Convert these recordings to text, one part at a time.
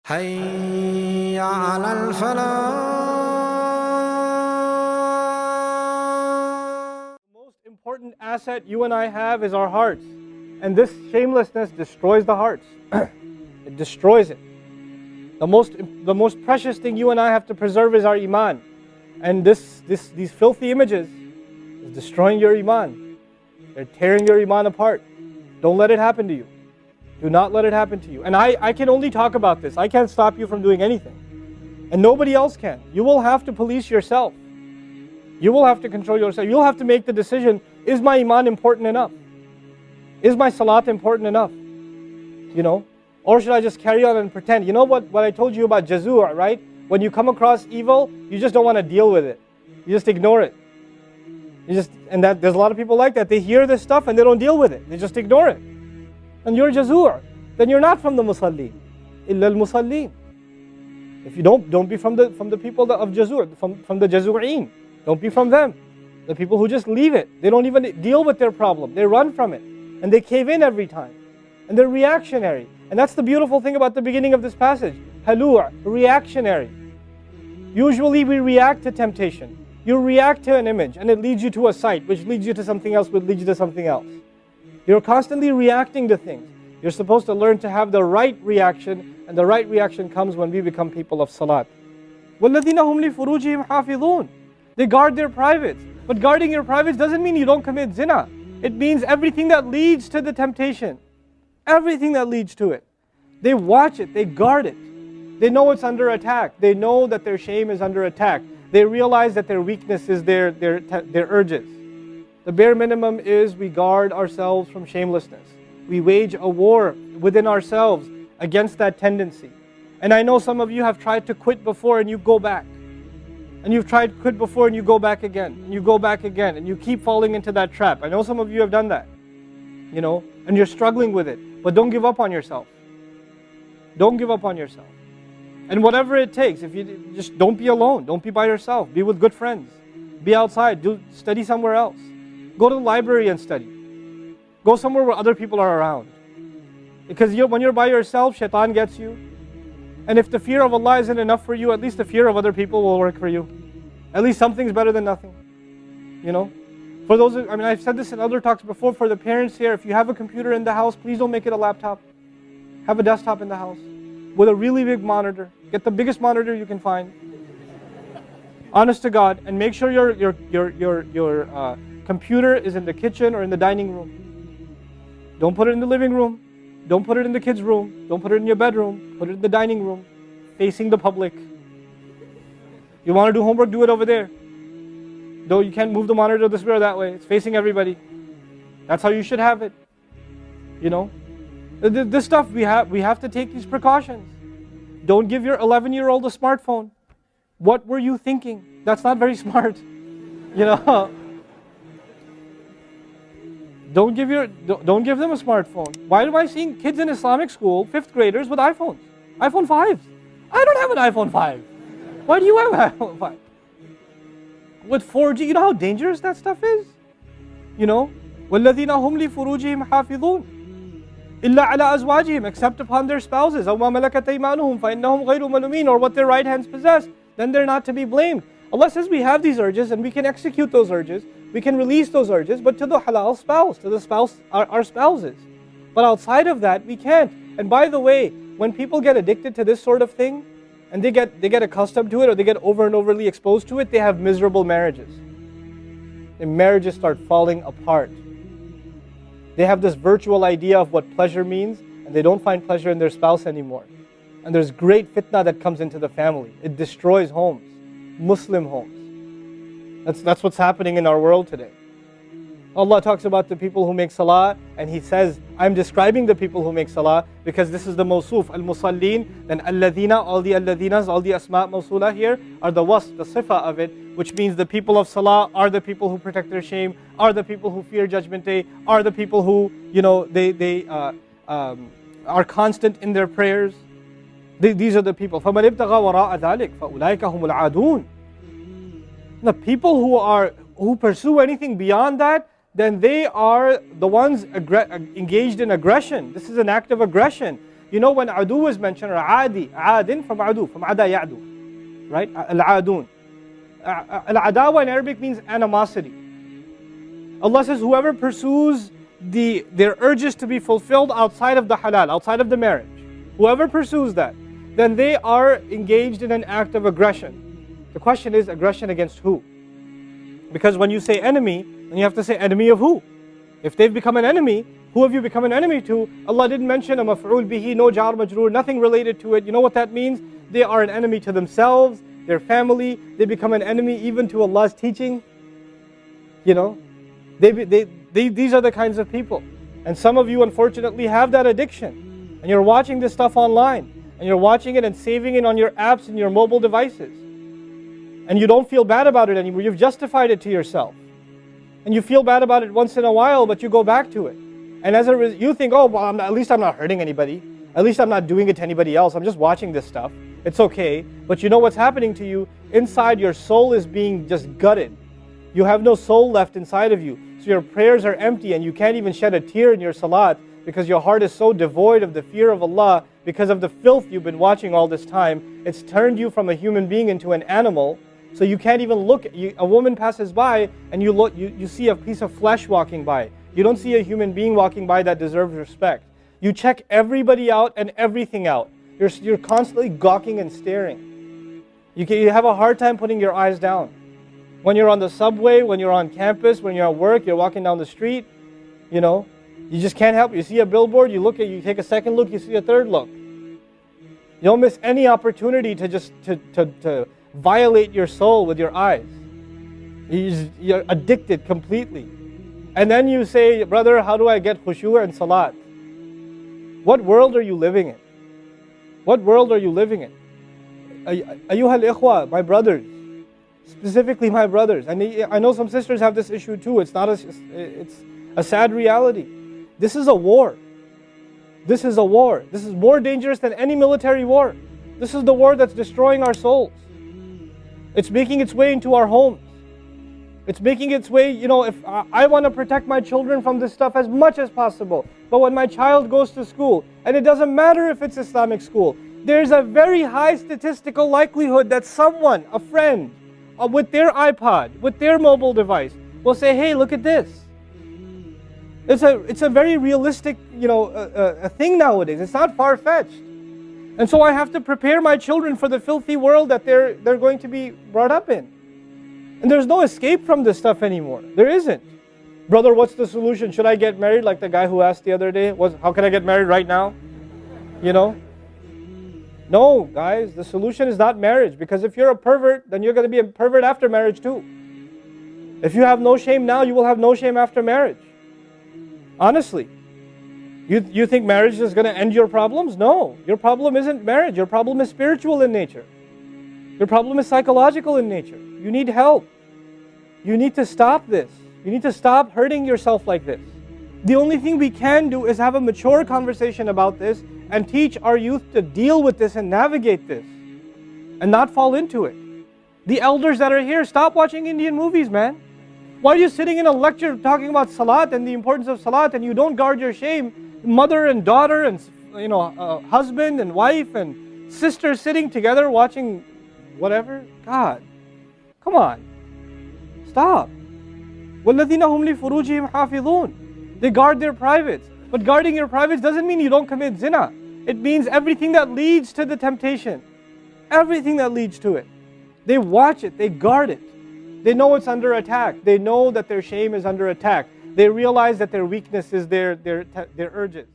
حي على الفلاح. The most important asset you and I have is our hearts. And this shamelessness destroys the hearts. It destroys it. The most precious thing you and I have to preserve is our iman. And these filthy images is destroying your iman. They're tearing your iman apart. Don't let it happen to you. Do not let it happen to you. And I can only talk about this. I can't stop you from doing anything. And nobody else can. You will have to police yourself. You will have to control yourself. You'll have to make the decision, is my iman important enough? Is my salat important enough? You know? Or should I just carry on and pretend? You know what I told you about jazur, right? When you come across evil, you just don't want to deal with it. You just ignore it. And there's a lot of people like that. They hear this stuff and they don't deal with it. They just ignore it. And you're jazur. Then you're not from the musalleen. Illa al-musalleen. If you don't be from the people of jazur, from the jazureen. Don't be from them. The people who just leave it. They don't even deal with their problem. They run from it. And they cave in every time. And they're reactionary. And that's the beautiful thing about the beginning of this passage. Halua, reactionary. Usually we react to temptation. You react to an image and it leads you to a site, which leads you to something else, which leads you to something else. You're constantly reacting to things. You're supposed to learn to have the right reaction, and the right reaction comes when we become people of salat. وَالَّذِينَ هُمْ لِفُرُوجِهِمْ حَافِظُونَ. They guard their privates. But guarding your privates doesn't mean you don't commit zina. It means everything that leads to the temptation. Everything that leads to it. They watch it, they guard it. They know it's under attack. They know that their shame is under attack. They realize that their weakness is their urges. The bare minimum is we guard ourselves from shamelessness. We wage a war within ourselves against that tendency. And I know some of you have tried to quit before and you go back. And you've tried to quit before and you go back again. And you go back again. And you keep falling into that trap. I know some of you have done that. You know, and you're struggling with it. But don't give up on yourself. Don't give up on yourself. And whatever it takes, if you just don't be alone. Don't be by yourself. Be with good friends. Be outside. Study somewhere else. Go to the library and study. Go somewhere where other people are around. Because when you're by yourself, shaitan gets you. And if the fear of Allah isn't enough for you, at least the fear of other people will work for you. At least something's better than nothing. You know? For those, I've said this in other talks before, for the parents here, if you have a computer in the house, please don't make it a laptop. Have a desktop in the house with a really big monitor. Get the biggest monitor you can find. Honest to God, and make sure your computer is in the kitchen or in the dining room. Don't put it in the living room. Don't put it in the kids' room. Don't put it in your bedroom. Put it in the dining room, facing the public. You want to do homework, do it over there. Though you can't move the monitor this way or that way. It's facing everybody. That's how you should have it. You know? This stuff, we have to take these precautions. Don't give your 11-year-old a smartphone. What were you thinking? That's not very smart. You know? Don't give them a smartphone. Why am I seeing kids in Islamic school, 5th graders, with iPhones? iPhone 5s. I don't have an iPhone 5. Why do you have an iPhone 5? With 4G, you know how dangerous that stuff is? You know? وَالَّذِينَ هُمْ لِفُرُوجِهِمْ حَافِظُونَ إِلَّا عَلَىٰ أَزْوَاجِهِمْ, except upon their spouses. أَوْ مَا مَلَكَتْ أَيْمَانُهُمْ فَإِنَّهُمْ غَيْرُ مَلُومِينَ, or what their right hands possess, then they're not to be blamed. Allah says we have these urges and we can execute those urges. We can release those urges, but to the halal spouse, to the spouse, our spouses. But outside of that, we can't. And by the way, when people get addicted to this sort of thing, and they get accustomed to it, or they get over and overly exposed to it, they have miserable marriages. And marriages start falling apart. They have this virtual idea of what pleasure means, and they don't find pleasure in their spouse anymore. And there's great fitna that comes into the family. It destroys homes, Muslim homes. That's what's happening in our world today. Allah talks about the people who make salah, and He says, I'm describing the people who make salah because this is the mawsuf, al-musalleen, then alladhina, all the alladhinas, all the asma' mawsula here are the wasf, the sifa of it, which means the people of salah are the people who protect their shame, are the people who fear judgment day, are the people who, you know, they are constant in their prayers. These are the people. فَمَنِ ابْتَغَى وَرَاءَ ذَلِكَ فَأُولَٰئِكَ هُمُ الْعَادُونَ. The people who pursue anything beyond that, then they are the ones engaged in aggression. This is an act of aggression. You know when adu is mentioned, or adi, adin from adu, from ada ya'du, right? Al-adun. Al-adawa in Arabic means animosity. Allah says whoever pursues their urges to be fulfilled outside of the halal, outside of the marriage, whoever pursues that, then they are engaged in an act of aggression. The question is, aggression against who? Because when you say enemy, then you have to say enemy of who? If they've become an enemy, who have you become an enemy to? Allah didn't mention a maf'ul bihi, no jar majroor, nothing related to it. You know what that means? They are an enemy to themselves, their family. They become an enemy even to Allah's teaching. You know, these are the kinds of people. And some of you unfortunately have that addiction. And you're watching this stuff online. And you're watching it and saving it on your apps and your mobile devices. And you don't feel bad about it anymore. You've justified it to yourself. And you feel bad about it once in a while, but you go back to it. And as a result, you think, oh, well, at least I'm not hurting anybody. At least I'm not doing it to anybody else. I'm just watching this stuff. It's okay. But you know what's happening to you? Inside, your soul is being just gutted. You have no soul left inside of you. So your prayers are empty and you can't even shed a tear in your salat because your heart is so devoid of the fear of Allah because of the filth you've been watching all this time. It's turned you from a human being into an animal. So you can't even look. A woman passes by and you see a piece of flesh walking by. You don't see a human being walking by that deserves respect. You check everybody out and everything out. You're constantly gawking and staring. You have a hard time putting your eyes down. When you're on the subway, when you're on campus, when you're at work, you're walking down the street, you know, you just can't help it. You see a billboard, you take a second look, you see a third look. You don't miss any opportunity to just to violate your soul with your eyes. You're addicted completely. And then you say, brother, how do I get khushu' and salat? What world are you living in? What world are you living in? Ayyuhal ikhwa, my brothers, specifically my brothers. And I know some sisters have this issue too. It's a sad reality. This is a war. This is a war. This is more dangerous than any military war. This is the war that's destroying our souls. It's making its way into our homes. It's making its way, you know, if I want to protect my children from this stuff as much as possible. But when my child goes to school, and it doesn't matter if it's Islamic school, there's a very high statistical likelihood that someone, a friend, with their iPod, with their mobile device, will say, hey, look at this. It's a very realistic, you know, a thing nowadays. It's not far-fetched. And so I have to prepare my children for the filthy world that they're going to be brought up in. And there's no escape from this stuff anymore. There isn't. Brother, what's the solution? Should I get married? Like the guy who asked the other day, how can I get married right now? You know? No, guys, the solution is not marriage. Because if you're a pervert, then you're going to be a pervert after marriage too. If you have no shame now, you will have no shame after marriage. Honestly. You think marriage is going to end your problems? No. Your problem isn't marriage. Your problem is spiritual in nature. Your problem is psychological in nature. You need help. You need to stop this. You need to stop hurting yourself like this. The only thing we can do is have a mature conversation about this and teach our youth to deal with this and navigate this and not fall into it. The elders that are here, stop watching Indian movies, man. Why are you sitting in a lecture talking about salat and the importance of salat and you don't guard your shame? Mother and daughter and, you know, husband and wife and sister sitting together watching whatever. God, come on. Stop. وَالَّذِينَ هُمْ لِفُرُوجِهِمْ حَافِظُونَ. They guard their privates. But guarding your privates doesn't mean you don't commit zina. It means everything that leads to the temptation. Everything that leads to it. They watch it. They guard it. They know it's under attack. They know that their shame is under attack. They realize that their weakness is their urges.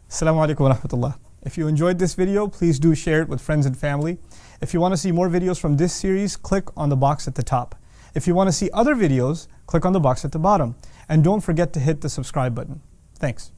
Assalamu alaikum wa rahmatullah. If you enjoyed this video, please do share it with friends and family. If you want to see more videos from this series, click on the box at the top. If you want to see other videos, click on the box at the bottom. And don't forget to hit the subscribe button. Thanks.